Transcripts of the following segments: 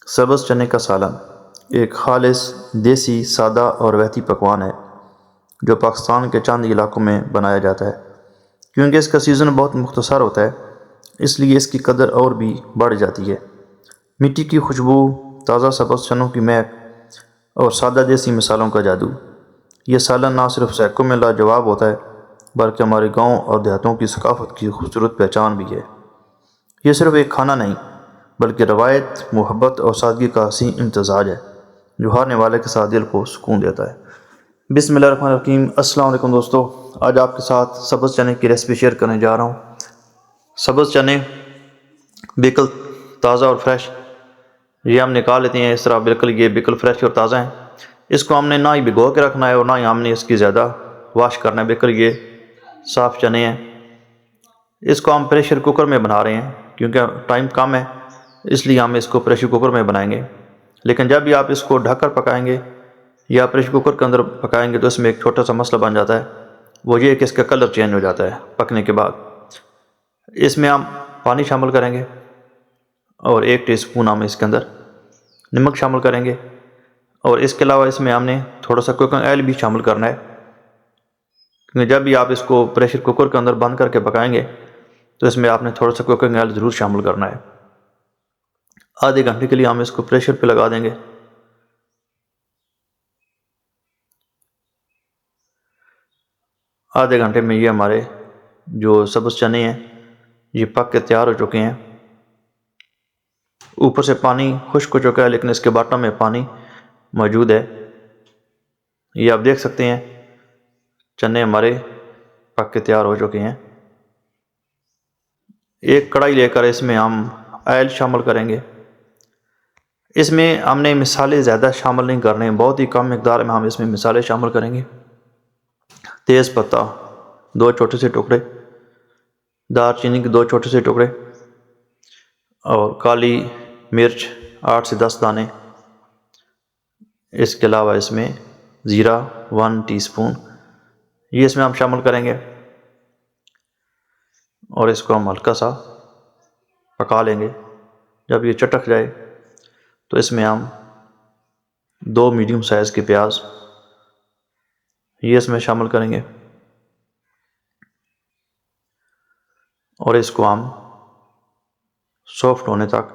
سبز چنے کا سالن ایک خالص دیسی سادہ اور وحدی پکوان ہے جو پاکستان کے چند علاقوں میں بنایا جاتا ہے۔ کیونکہ اس کا سیزن بہت مختصر ہوتا ہے اس لیے اس کی قدر اور بھی بڑھ جاتی ہے۔ مٹی کی خوشبو، تازہ سبز چنوں کی مہک اور سادہ دیسی مصالحوں کا جادو، یہ سالن نہ صرف ذائقوں میں لاجواب ہوتا ہے بلکہ ہمارے گاؤں اور دیہاتوں کی ثقافت کی خوبصورت پہچان بھی ہے۔ یہ صرف ایک کھانا نہیں بلکہ روایت، محبت اور سادگی کا حسین امتزاج ہے جو ہر والے کے ساتھ دل کو سکون دیتا ہے۔ بسم اللہ الرحمن الرحیم۔ السلام علیکم دوستو، آج آپ کے ساتھ سبز چنے کی ریسپی شیئر کرنے جا رہا ہوں۔ سبز چنے بالکل تازہ اور فریش، یہ ہم نکال لیتے ہیں اس طرح، بالکل یہ بالکل فریش اور تازہ ہیں۔ اس کو ہم نے نہ ہی بھگو کے رکھنا ہے اور نہ ہی ہم نے اس کی زیادہ واش کرنا ہے، بالکل یہ صاف چنے ہیں۔ اس کو ہم پریشر کوکر میں بنا رہے ہیں کیونکہ ٹائم کم ہے، اس لیے ہم اس کو پریشر کوکر میں بنائیں گے۔ لیکن جب بھی آپ اس کو ڈھک کر پکائیں گے یا پریشر کوکر کے اندر پکائیں گے تو اس میں ایک چھوٹا سا مسئلہ بن جاتا ہے، وہ یہ کہ اس کا کلر چینج ہو جاتا ہے پکنے کے بعد۔ اس میں ہم پانی شامل کریں گے اور 1 ٹی اسپون ہم اس کے اندر نمک شامل کریں گے، اور اس کے علاوہ اس میں ہم نے تھوڑا سا کوکنگ آئل بھی شامل کرنا ہے، کیونکہ جب بھی آپ اس کو پریشر کوکر کے اندر بند کر کے پکائیں گے تو اس میں آپ نے تھوڑا سا کوکنگ آئل ضرور شامل کرنا ہے۔ آدھے گھنٹے کے لیے ہم اس کو پریشر پہ لگا دیں گے۔ آدھے گھنٹے میں یہ ہمارے جو سبز چنے ہیں یہ پک کے تیار ہو چکے ہیں۔ اوپر سے پانی خشک ہو چکا ہے لیکن اس کے باٹم میں پانی موجود ہے، یہ آپ دیکھ سکتے ہیں۔ چنے ہمارے پک کے تیار ہو چکے ہیں۔ ایک کڑھائی لے کر اس میں ہم آئل شامل کریں گے۔ اس میں ہم نے مصالحے زیادہ شامل نہیں کرنے، بہت ہی کم مقدار میں ہم اس میں مصالحے شامل کریں گے۔ تیز پتہ 2 چھوٹے سے ٹکڑے، دار چینی کے 2 چھوٹے سے ٹکڑے، اور کالی مرچ 8 سے 10 دانے۔ اس کے علاوہ اس میں زیرہ 1 ٹی اسپون، یہ اس میں ہم شامل کریں گے، اور اس کو ہم ہلکا سا پکا لیں گے۔ جب یہ چٹک جائے تو اس میں ہم 2 میڈیم سائز کے پیاز یہ اس میں شامل کریں گے، اور اس کو ہم سافٹ ہونے تک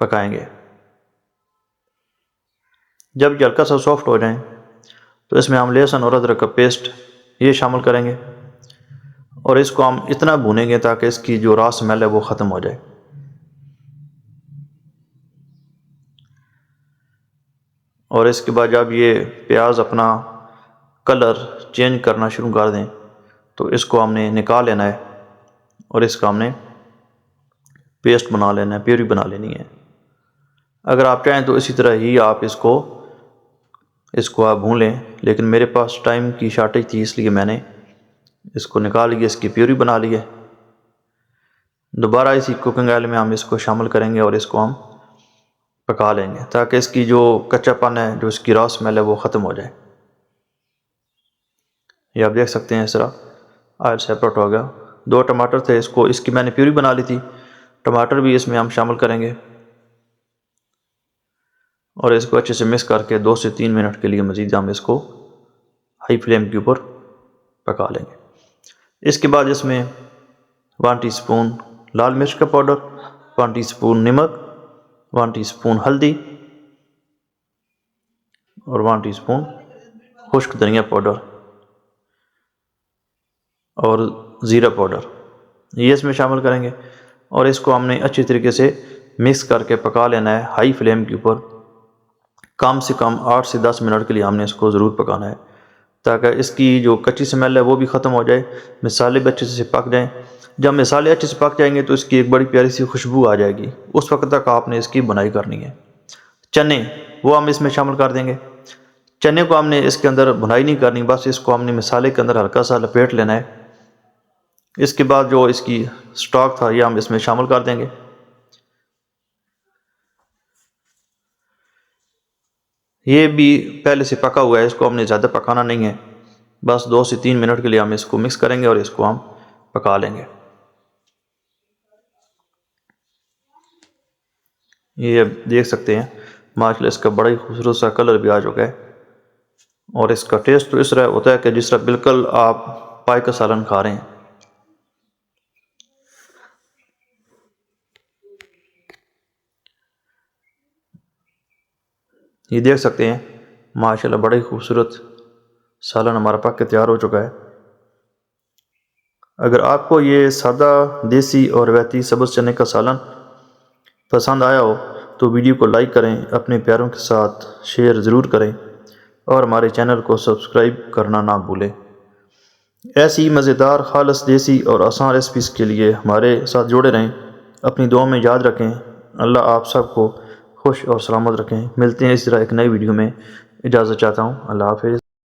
پکائیں گے۔ جب یہ ہلکا سا سافٹ ہو جائیں تو اس میں ہم لہسن اور ادرک کا پیسٹ یہ شامل کریں گے، اور اس کو ہم اتنا بھونیں گے تاکہ اس کی جو راس اسمیل ہے وہ ختم ہو جائے۔ اور اس کے بعد جب یہ پیاز اپنا کلر چینج کرنا شروع کر دیں تو اس کو ہم نے نکال لینا ہے، اور اس کا ہم نے پیسٹ بنا لینا ہے، پیوری بنا لینی ہے۔ اگر آپ چاہیں تو اسی طرح ہی آپ اس کو آپ بھون لیں، لیکن میرے پاس ٹائم کی شارٹیج تھی اس لیے میں نے اس کو نکال لیا، اس کی پیوری بنا لی ہے۔ دوبارہ اسی کوکنگ آئل میں ہم اس کو شامل کریں گے اور اس کو ہم پکا لیں گے تاکہ اس کی جو کچا پن ہے، جو اس کی را اسمیل ہے وہ ختم ہو جائے۔ یہ آپ دیکھ سکتے ہیں اس طرح آئل سیپریٹ ہو گیا۔ 2 ٹماٹر تھے، اس کی میں نے پیوری بنا لی تھی، ٹماٹر بھی اس میں ہم شامل کریں گے، اور اس کو اچھے سے مکس کر کے 2 سے 3 منٹ کے لیے مزید ہم اس کو ہائی فلیم کے اوپر پکا لیں گے۔ اس کے بعد اس میں 1 ٹی اسپون لال مرچ کا پاؤڈر، 1 ٹی اسپون نمک، 1 ٹی اسپون ہلدی، اور 1 ٹی اسپون خشک دھنیا پاؤڈر اور زیرہ پاؤڈر یہ اس میں شامل کریں گے، اور اس کو ہم نے اچھی طریقے سے مکس کر کے پکا لینا ہے ہائی فلیم کے اوپر۔ کم سے کم 8 سے 10 منٹ کے لیے ہم نے اس کو ضرور پکانا ہے تاکہ اس کی جو کچی اسمیل ہے وہ بھی ختم ہو جائے، مصالحے بھی اچھے سے پک جائیں۔ جب مصالحے اچھے سے پک جائیں گے تو اس کی ایک بڑی پیاری سی خوشبو آ جائے گی، اس وقت تک آپ نے اس کی بنائی کرنی ہے۔ چنے وہ ہم اس میں شامل کر دیں گے۔ چنے کو ہم نے اس کے اندر بھنائی نہیں کرنی، بس اس کو ہم نے مصالحے کے اندر ہلکا سا لپیٹ لینا ہے۔ اس کے بعد جو اس کی سٹاک تھا یہ ہم اس میں شامل کر دیں گے۔ یہ بھی پہلے سے پکا ہوا ہے، اس کو ہم نے زیادہ پکانا نہیں ہے، بس 2 سے 3 منٹ کے لیے ہم اس کو مکس کریں گے اور اس کو ہم پکا لیں گے۔ یہ اب دیکھ سکتے ہیں ماشاءاللہ اس کا بڑا ہی خوبصورت سا کلر بھی آ چکا ہے، اور اس کا ٹیسٹ تو اس طرح ہوتا ہے کہ جس طرح بالکل آپ پائے کا سالن کھا رہے ہیں۔ یہ دیکھ سکتے ہیں ماشاءاللہ بڑا ہی خوبصورت سالن ہمارا پک کے تیار ہو چکا ہے۔ اگر آپ کو یہ سادہ دیسی اور روایتی سبز چنے کا سالن پسند آیا ہو تو ویڈیو کو لائک کریں، اپنے پیاروں کے ساتھ شیئر ضرور کریں، اور ہمارے چینل کو سبسکرائب کرنا نہ بھولیں۔ ایسی مزیدار خالص دیسی اور آسان ریسپیز کے لیے ہمارے ساتھ جڑے رہیں۔ اپنی دعاؤں میں یاد رکھیں۔ اللہ آپ سب کو خوش اور سلامت رکھیں۔ ملتے ہیں اس طرح ایک نئی ویڈیو میں۔ اجازت چاہتا ہوں۔ اللہ حافظ۔